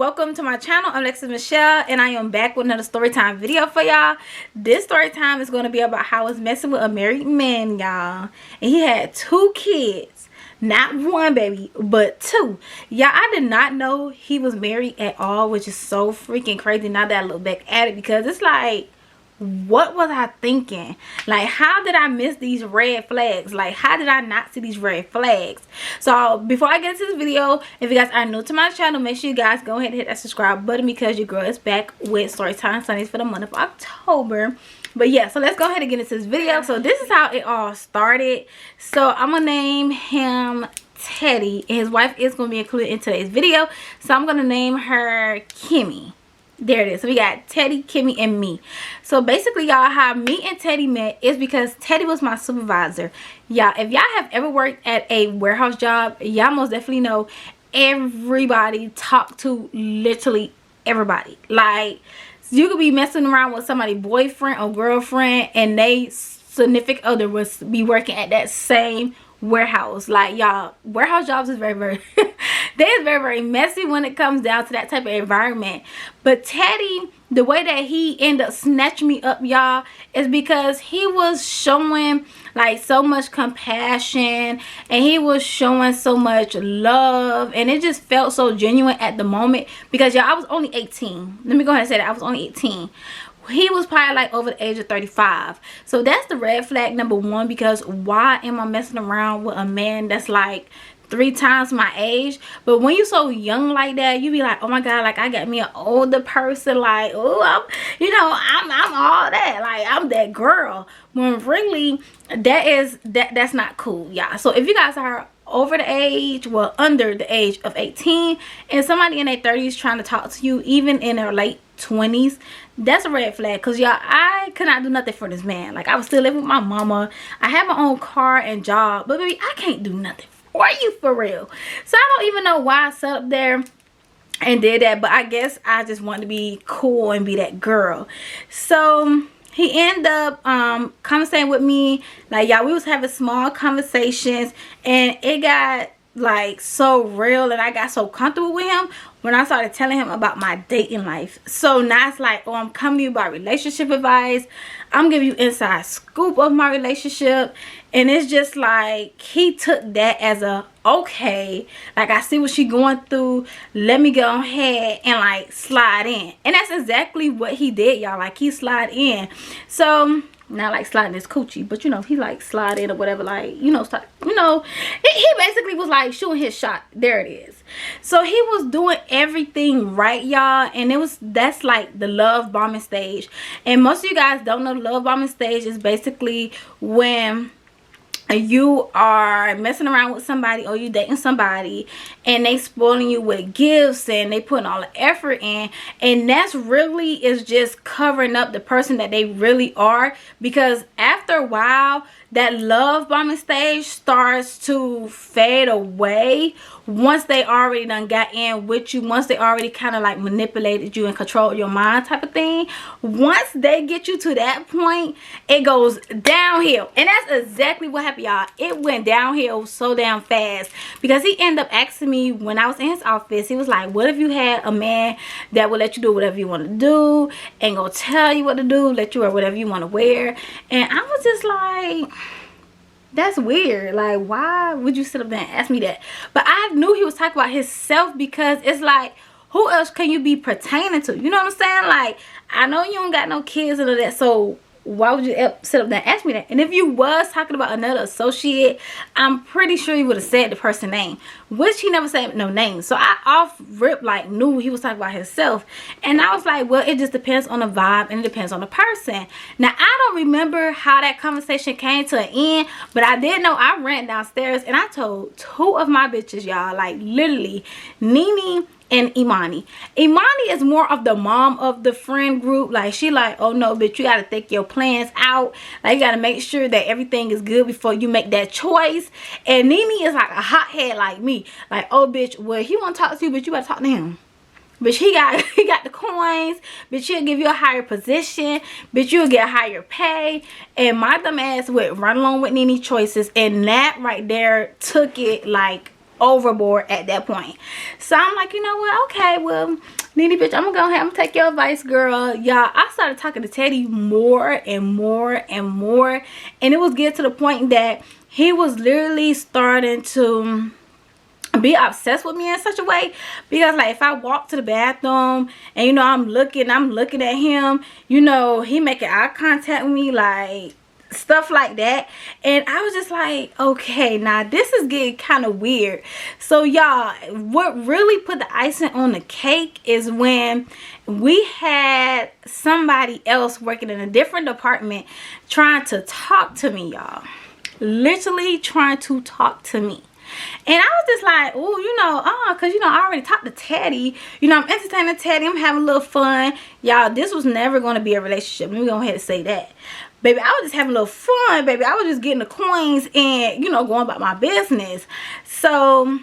welcome to my channel. I'm Alexis Michelle and I am back with another story time video for y'all. This story time is going to be about how I was messing with a married man, y'all, and he had 2 kids. Not 1 baby, but 2. Y'all, I did not know he was married at all, which is so freaking crazy now that I look back at it, because it's like, what was I thinking? Like, how did I miss these red flags? Like, how did I not see these red flags? So before I get into this video, if you guys are new to my channel, make sure you guys go ahead and hit that subscribe button, because your girl is back with Storytime Sundays for the month of October. But yeah, so let's go ahead and get into this video. So this is how it all started. So I'm gonna name him Teddy, and his wife is gonna be included in today's video, so I'm gonna name her Kimmy. There it is. So we got Teddy, Kimmy, and me. So basically, y'all, how me and Teddy met is because Teddy was my supervisor. Y'all, if y'all have ever worked at a warehouse job, y'all most definitely know everybody talk to literally everybody. Like, you could be messing around with somebody's boyfriend or girlfriend, and they significant other was be working at that same warehouse. Like, y'all, warehouse jobs is very they're very messy when it comes down to that type of environment. But Teddy, the way that he ended up snatching me up, y'all, is because he was showing like so much compassion, and he was showing so much love, and it just felt so genuine at the moment. Because y'all, I was only 18. Let me go ahead and say that I was only 18. He was probably like over the age of 35. So that's the red flag number 1, because why am I messing around with a man that's like 3 times my age? But when you're so young like that, you be like, oh my god, like I got me an older person, like, oh, I'm all that, like I'm that girl, when really that's not cool, y'all. So if you guys are over the age, well, under the age of 18, and somebody in their 30s trying to talk to you, even in their late 20s, that's a red flag. Because y'all, I could not do nothing for this man. Like, I was still living with my mama, I had my own car and job, but baby, I can't do nothing for you, for real. So I don't even know why I sat up there and did that, but I guess I just wanted to be cool and be that girl. So he ended up conversating with me. Like, y'all, we was having small conversations, and it got like so real, and I got so comfortable with him when I started telling him about my dating life. So now it's like, oh, I'm coming to you about relationship advice, I'm giving you inside scoop of my relationship. And it's just like, he took that as a, okay, like, I see what she going through, let me go ahead and like slide in. And that's exactly what he did, y'all. Like, he slide in. So not like sliding his coochie, but you know, he like slide in or whatever, like, you know, start, you know, he basically was like shooting his shot. There it is. So he was doing everything right, y'all, and that's like the love bombing stage. And most of you guys don't know, the love bombing stage is basically when you are messing around with somebody, or you dating somebody, and they spoiling you with gifts, and they putting all the effort in, and that's really is just covering up the person that they really are. Because after a while, that love bombing stage starts to fade away once they already done got in with you, once they already kind of like manipulated you and controlled your mind type of thing. Once they get you to that point, it goes downhill. And that's exactly what happened, y'all. It went downhill so damn fast, because he ended up asking me when I was in his office, he was like, what if you had a man that would let you do whatever you want to do, and go tell you what to do, let you wear whatever you want to wear? And I was just like, that's weird. Like, why would you sit up there and ask me that? But I knew he was talking about himself, because it's like, who else can you be pertaining to? You know what I'm saying? Like, I know you don't got no kids and all that, so why would you sit up there and ask me that? And if you was talking about another associate, I'm pretty sure you would have said the person's name, which he never said no name. So I off rip like knew he was talking about himself. And I was like, well, it just depends on the vibe, and it depends on the person. Now, I don't remember how that conversation came to an end, but I did know I ran downstairs and I told 2 of my bitches, y'all, like literally Nene and Imani. Imani is more of the mom of the friend group. Like, she like, oh no, bitch, you gotta think your plans out. Like, you gotta make sure that everything is good before you make that choice. And Nene is like a hothead like me. Like, oh bitch, well, he wanna talk to you, but you better talk to him. Bitch, he got the coins. Bitch, he'll give you a higher position. Bitch, you'll get higher pay. And my dumb ass would run along with Nene's choices, and that right there took it like overboard at that point. So I'm like, you know what, okay, well, Nene, bitch, I'm gonna take your advice, girl. Y'all, I started talking to Teddy more and more and more, and it was getting to the point that he was literally starting to be obsessed with me in such a way, because like if I walk to the bathroom and you know I'm looking at him, you know, he making eye contact with me, like stuff like that. And I was just like, okay, now this is getting kind of weird. So y'all, what really put the icing on the cake is when we had somebody else working in a different department trying to talk to me, y'all. Literally trying to talk to me. And I was just like, oh, you know, because, you know, I already talked to Teddy. You know, I'm entertaining Teddy. I'm having a little fun. Y'all, this was never going to be a relationship. Let me go ahead and say that. Baby, I was just having a little fun, baby. I was just getting the coins and, you know, going about my business. So,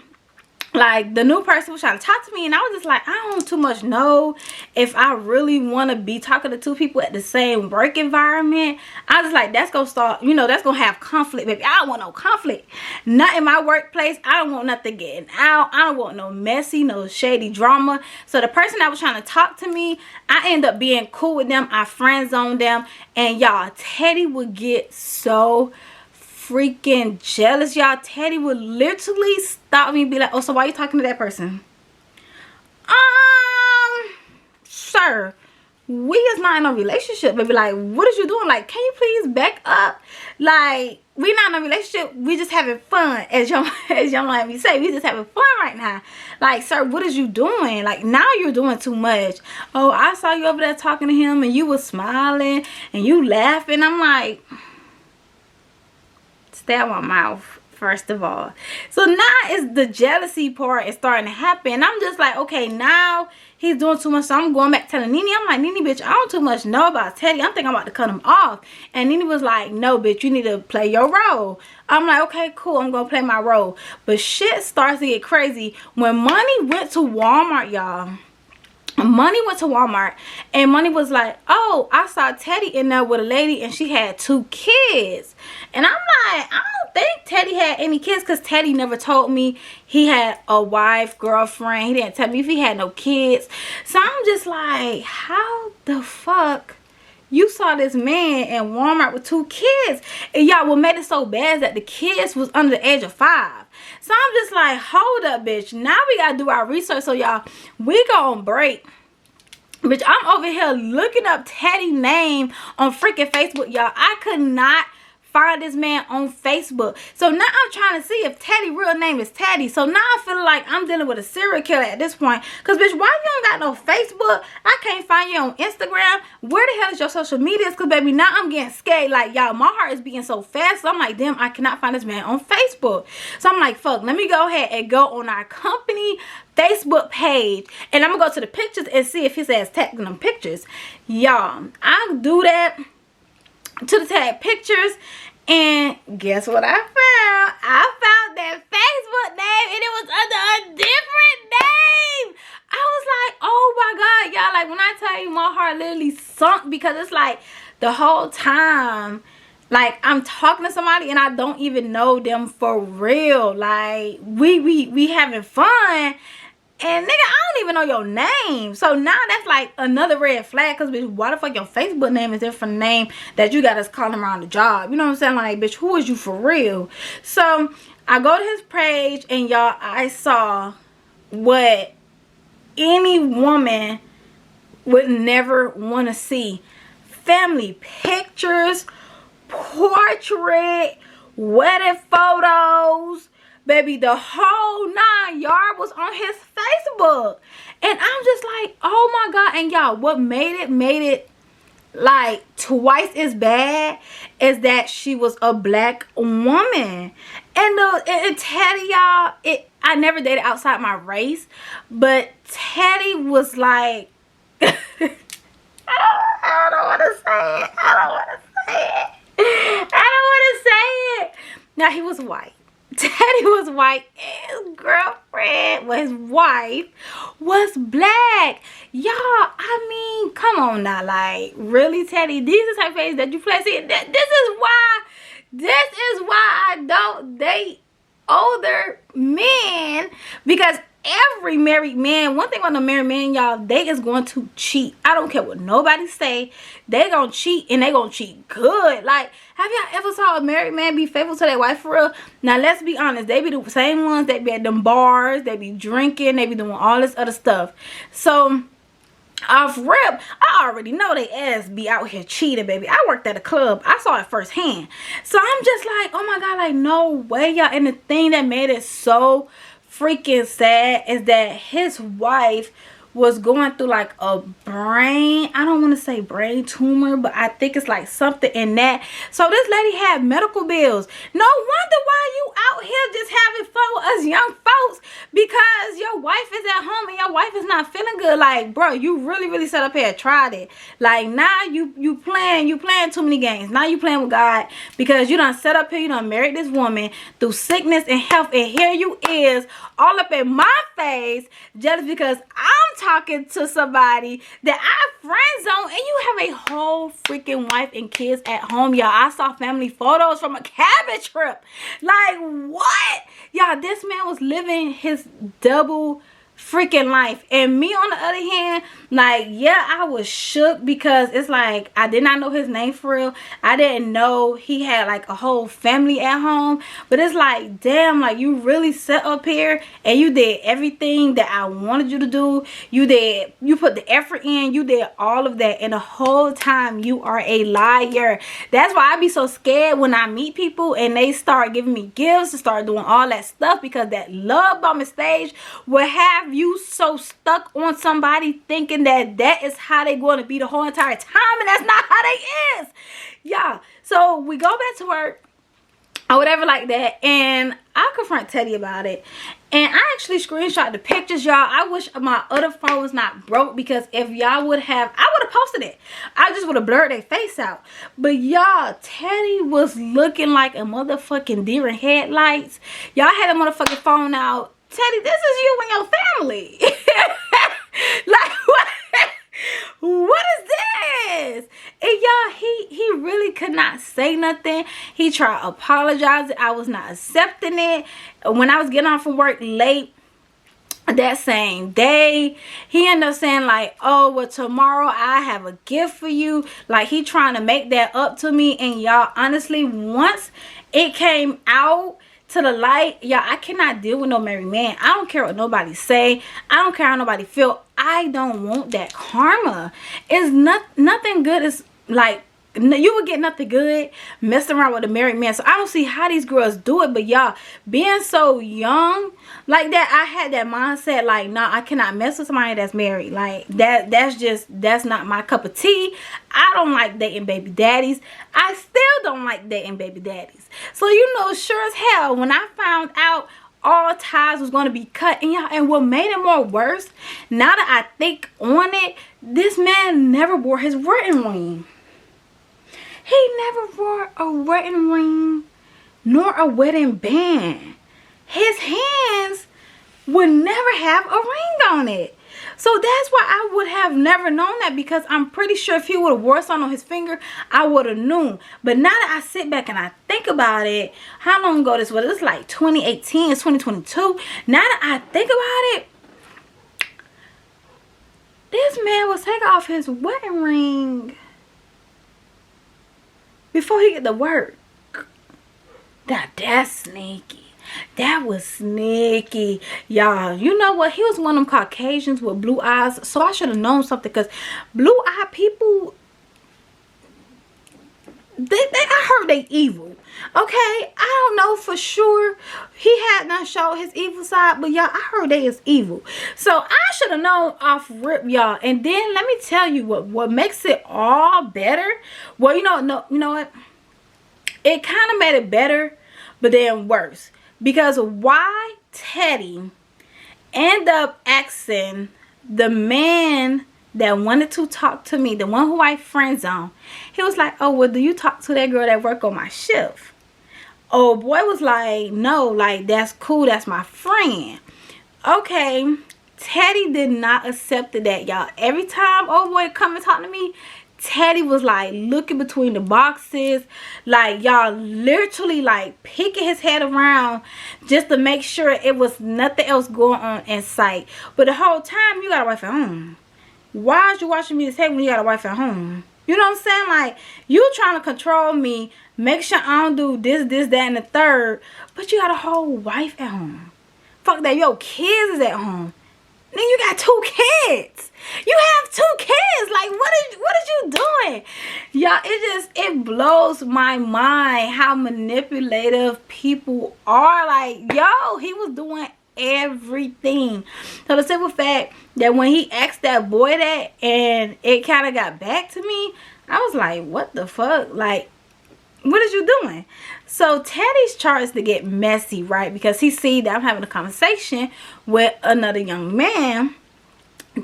like, the new person was trying to talk to me, and I was just like, I don't too much know if I really want to be talking to two people at the same work environment. I was like, that's gonna start, you know, that's gonna have conflict, baby. I don't want no conflict. Not in my workplace. I don't want nothing getting out. I don't want no messy, no shady drama. So the person that was trying to talk to me, I ended up being cool with them. I friend zoned them, and y'all, Teddy would get so freaking jealous, y'all. Teddy would literally stop me and be like, oh, so why are you talking to that person? Sir, we is not in a relationship, baby. Like, what is you doing? Like, can you please back up? Like, we not in a relationship. We just having fun, as young like me say. We just having fun right now. Like, sir, what is you doing? Like, now you're doing too much. Oh, I saw you over there talking to him, and you was smiling and you laughing. I'm like, stay out my mouth, first of all. So now is the jealousy part is starting to happen. I'm just like, okay, now he's doing too much. So I'm going back telling Nene. I'm like, Nene, bitch, I don't too much know about Teddy. I'm thinking I'm about to cut him off. And Nene was like, no, bitch, you need to play your role. I'm like, okay, cool, I'm gonna play my role. But shit starts to get crazy when Money went to Walmart, y'all. Money went to Walmart, and Money was like, oh, I saw Teddy in there with a lady, and she had 2 kids. And I'm like, I don't think Teddy had any kids, because Teddy never told me he had a wife, girlfriend. He didn't tell me if he had no kids. So I'm just like, how the fuck you saw this man in Walmart with 2 kids? And y'all, what made it so bad is that the kids was under the age of 5. So I'm just like, hold up, bitch. Now we gotta do our research. So y'all, we go on break. Bitch, I'm over here looking up Teddy's name on freaking Facebook, y'all. I could not find this man on Facebook. So now I'm trying to see if Teddy's real name is Teddy. So now I feel like I'm dealing with a serial killer at this point. Because, bitch, why you don't got no Facebook? I can't find you on Instagram. Where the hell is your social medias? Because, baby, now I'm getting scared. Like, y'all, my heart is beating so fast. So I'm like, damn, I cannot find this man on Facebook. So I'm like, fuck, let me go ahead and go on our company Facebook page. And I'm going to go to the pictures and see if he says tagging them pictures. Y'all, I'll do that to the tag pictures, and guess what I found? I found that Facebook name, and it was under a different name. I was like, oh my god, y'all, like when I tell you, my heart literally sunk, because it's like the whole time, like I'm talking to somebody and I don't even know them for real. Like we having fun. And nigga, I don't even know your name. So now that's like another red flag. Because, bitch, why the fuck your Facebook name is different from the name that you got us calling around the job? You know what I'm saying? Like, bitch, who is you for real? So I go to his page, and y'all, I saw what any woman would never want to see. Family pictures, portrait, wedding photos. Baby, the whole 9 yard was on his Facebook. And I'm just like, oh my god. And y'all, what made it like twice as bad is that she was a black woman. And Teddy, y'all, I never dated outside my race, but Teddy was like I don't want to say it. I don't want to say it. Now, he was white. Teddy was white. His girlfriend, well, his wife, was black. Y'all, I mean, come on now. Like, really, Teddy? These are the type of things that you play. See, this is why I don't date older men, because every married man, one thing about the married man, y'all, they is going to cheat. I don't care what nobody say, they gonna cheat, and they gonna cheat good. Like, have y'all ever saw a married man be faithful to their wife for real? Now let's be honest, they be the same ones that be at them bars, they be drinking, they be doing all this other stuff. So off rip, I already know they ass be out here cheating, baby. I worked at a club, I saw it firsthand. So I'm just like, oh my god, like, no way, y'all. And the thing that made it so freaking sad is that his wife was going through like a brain, I don't want to say brain tumor, but I think it's like something in that. So this lady had medical bills. No wonder why you out here just having fun with us young folks, because your wife is at home and your wife is not feeling good. Like, bro, you really set up here and tried it. Like, now you playing too many games. Now you playing with God, because you done set up here, you done married this woman through sickness and health, and here you is all up in my face just because I'm talking to somebody that I friend zone, and you have a whole freaking wife and kids at home, y'all. I saw family photos from a cabin trip. Like, what? Y'all, this man was living his double freaking life. And me, on the other hand, like, yeah, I was shook, because it's like, I did not know his name for real. I didn't know he had like a whole family at home. But it's like, damn, like, you really sat up here and you did everything that I wanted you to do. You put the effort in, you did all of that, and the whole time you are a liar. That's why I be so scared when I meet people and they start giving me gifts and start doing all that stuff, because that love bombing stage will have you so stuck on somebody thinking that is how they going to be the whole entire time, and that's not how they is. Yeah, so we go back to work or whatever like that, and I confront Teddy about it, and I actually screenshot the pictures, y'all. I wish my other phone was not broke, because if y'all would have, I would have posted it. I just would have blurred their face out. But y'all, Teddy was looking like a motherfucking deer in headlights. Y'all had a motherfucking phone out. Teddy, this is you and your family. Like, what is this? And y'all, he really could not say nothing. He tried apologizing. I was not accepting it. When I was getting off from work late that same day, he ended up saying like, oh, well, tomorrow I have a gift for you. Like, he trying to make that up to me. And y'all, honestly, once it came out to the light, y'all, I cannot deal with no married man. I don't care what nobody say. I don't care how nobody feel. I don't want that karma. It's nothing good. Is like, you would get nothing good messing around with a married man. So I don't see how these girls do it. But y'all, being so young like that, I had that mindset like, nah, I cannot mess with somebody that's married. Like, that's not my cup of tea. I don't like dating baby daddies. I still don't like dating baby daddies. So, you know, sure as hell, when I found out all ties was going to be cut, and y'all, and what made it more worse, now that I think on it, this man never wore his wedding ring. He never wore a wedding ring nor a wedding band. His hands would never have a ring on it. So that's why I would have never known that, because I'm pretty sure if he would have wore something on his finger, I would have known. But now that I sit back and I think about it, how long ago this was? It was like 2018, it's 2022. Now that I think about it, this man was taking off his wedding ring before he get to work. That's sneaky. That was sneaky, y'all. You know what? He was one of them Caucasians with blue eyes, so I should have known something, because blue-eyed people, I heard they evil. Okay, I don't know for sure. He had not showed his evil side, but y'all, I heard they is evil. So I should have known off rip, y'all. And then let me tell you what makes it all better. Well, you know what? It kind of made it better, but then worse. Because why Teddy end up asking the man that wanted to talk to me, the one who I friend zone, he was like, oh, well, do you talk to that girl that work on my shift? Oh, boy was like, no, like, that's cool, that's my friend. Okay, Teddy did not accept that, y'all. Every time old boy come and talk to me, Teddy was like looking between the boxes, like y'all, literally like picking his head around just to make sure it was nothing else going on in sight. But the whole time, you got a wife at home. Why is you watching me this head when you got a wife at home? You know what I'm saying? Like, you trying to control me, make sure I don't do this, that, and the third, but you got a whole wife at home. Fuck that, your kids is at home. Then you got 2 kids. You have 2 kids. Like, what is you doing? Y'all, it blows my mind how manipulative people are. Like, yo, he was doing everything. So the simple fact that when he asked that boy that and it kind of got back to me, I was like, what the fuck? Like, what is you doing? So Teddy's starts to get messy, right? Because he see that I'm having a conversation with another young man.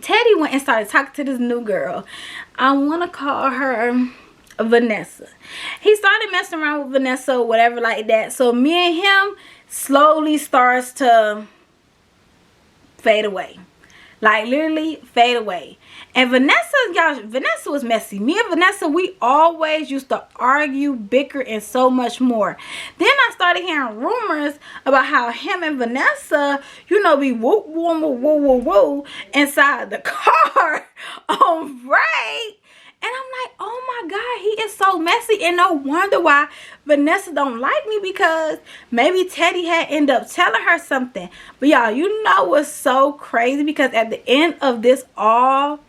Teddy went and started talking to this new girl. I want to call her Vanessa. He started messing around with Vanessa or whatever like that. So me and him slowly starts to fade away. Like, literally fade away. And Vanessa, y'all, Vanessa was messy. Me and Vanessa, we always used to argue, bicker, and so much more. Then I started hearing rumors about how him and Vanessa, you know, be woo, woo, woo, woo, woo, woo inside the car on break. And I'm like, oh my God, he is so messy. And no wonder why Vanessa don't like me, because maybe Teddy had ended up telling her something. But y'all, you know what's so crazy? Because at the end of this all,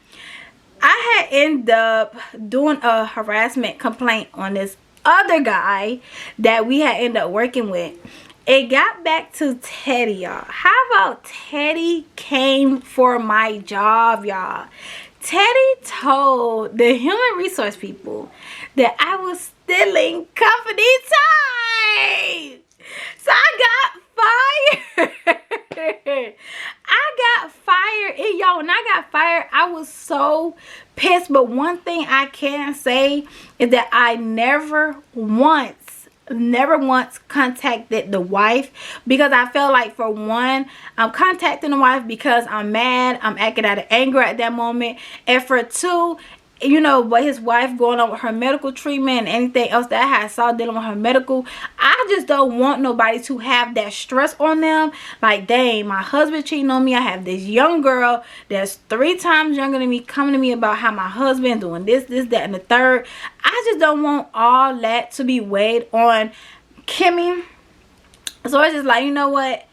I had ended up doing a harassment complaint on this other guy that we had ended up working with. It got back to Teddy, y'all. How about Teddy came for my job, y'all? Teddy told the human resource people that I was stealing company time. So I got fired. I got fired. And y'all, when I got fired, I was so pissed. But one thing I can say is that I never once contacted the wife, because I felt like, for one, I'm contacting the wife because I'm mad, I'm acting out of anger at that moment, and for two, you know, but his wife going on with her medical treatment and anything else that I had saw dealing with her medical, I just don't want nobody to have that stress on them. Like, dang, my husband cheating on me. I have this young girl that's 3 times younger than me coming to me about how my husband doing this, that, and the third. I just don't want all that to be weighed on Kimmy. So it's just like, you know what?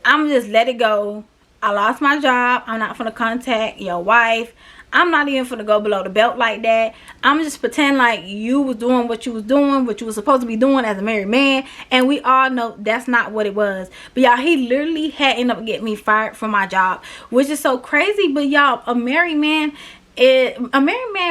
I'm just let it go. I lost my job. I'm not gonna contact your wife. I'm not even finna go below the belt like that. I'm just pretend like you was doing what you was doing, what you was supposed to be doing as a married man. And we all know that's not what it was. But y'all, he literally had ended up getting me fired from my job, which is so crazy. But y'all, a married man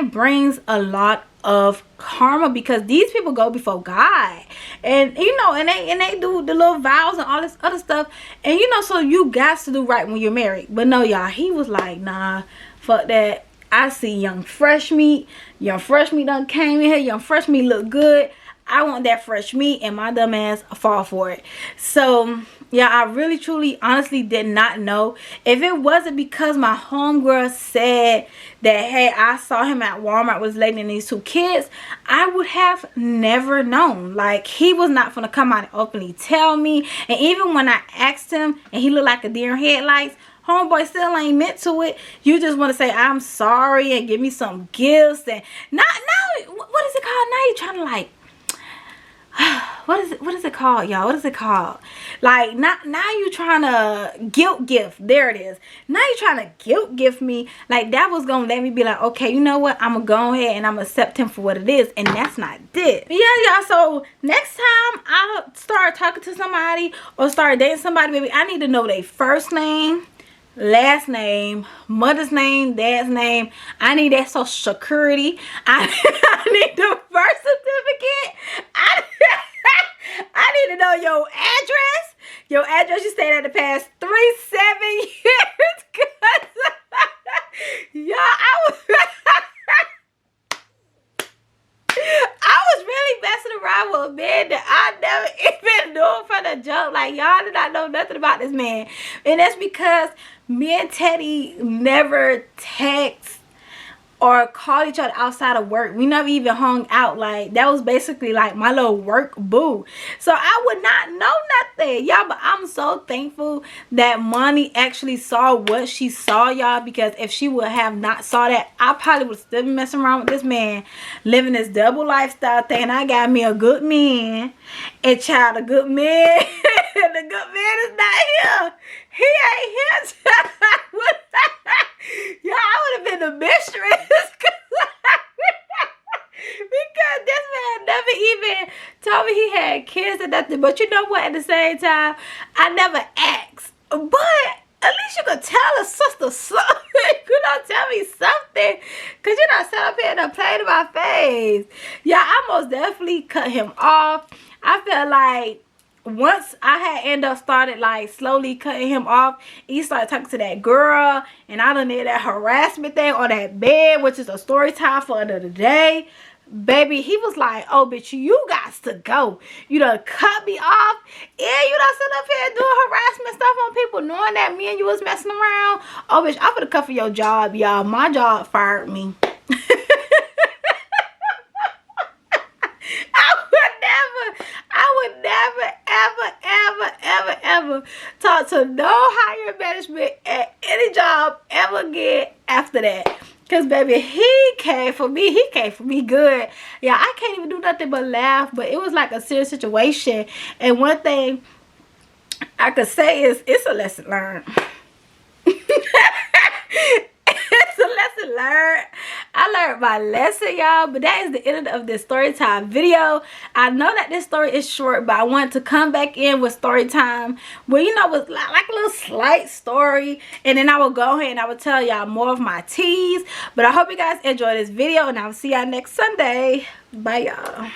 brings a lot of karma, because these people go before God, and you know, and they do the little vows and all this other stuff, and you know, so you got to do right when you're married. But no, y'all, he was like, nah, fuck that. I see young fresh meat done came in here. Young fresh meat look good. I want that fresh meat, and my dumb ass fall for it. So yeah, I really truly honestly did not know. If it wasn't because my homegirl said that, hey, I saw him at Walmart was letting these 2 kids, I would have never known. Like, he was not gonna come out and openly tell me. And even when I asked him and he looked like a deer in headlights, homeboy still ain't meant to it. You just want to say I'm sorry and give me some gifts, and not now. What is it called? Now you trying to like, what is it called, y'all? What is it called? Like, now you trying to guilt gift. There it is. Now you trying to guilt gift me. Like, that was gonna let me be like, okay, you know what? I'm gonna go ahead and I'm gonna accept him for what it is, and that's not it. But yeah, y'all. So next time I start talking to somebody or start dating somebody, baby, I need to know their first name, last name, mother's name, dad's name. I need that social security. I need the birth certificate. I need to know your address. Your address you stayed at the past 7 years. Cause y'all, I was really messing around with a man that I never even knew from the jump. Like, y'all did not know nothing about this man. And that's because me and Teddy never text or call each other outside of work. We never even hung out. Like, that was basically like my little work boo. So I would not know nothing, y'all. But I'm so thankful that Monty actually saw what she saw, y'all, because if she would have not saw that, I probably would still be messing around with this man, living this double lifestyle thing. I got me a good man, and child, a good man. The good man is not here. He ain't here. Yeah, I would have been the mistress. Because this man never even told me he had kids or nothing. But you know what? At the same time, I never asked. But at least you could tell a sister something. You know, tell me something. Because you're not sitting up here and play to my face. Yeah, I most definitely cut him off. I felt like once I had ended up started like slowly cutting him off, he started talking to that girl, and I done did that harassment thing on that bed, which is a story time for another day. Baby, he was like, oh bitch, you got to go. You done cut me off, and you done sit up here doing harassment stuff on people, knowing that me and you was messing around. Oh bitch, I'm gonna cut for your job, y'all. My job fired me. Ever talk to no higher management at any job ever again after that. Because baby, he came for me. He came for me good. Yeah, I can't even do nothing but laugh. But it was like a serious situation. And one thing I could say is it's a lesson learned. It's a lesson learned. I learned my lesson, y'all. But that is the end of this story time video. I know that this story is short, but I wanted to come back in with story time where, you know, with like a little slight story, and then I will go ahead and I will tell y'all more of my teas. But I hope you guys enjoy this video, and I will see y'all next Sunday. Bye, y'all.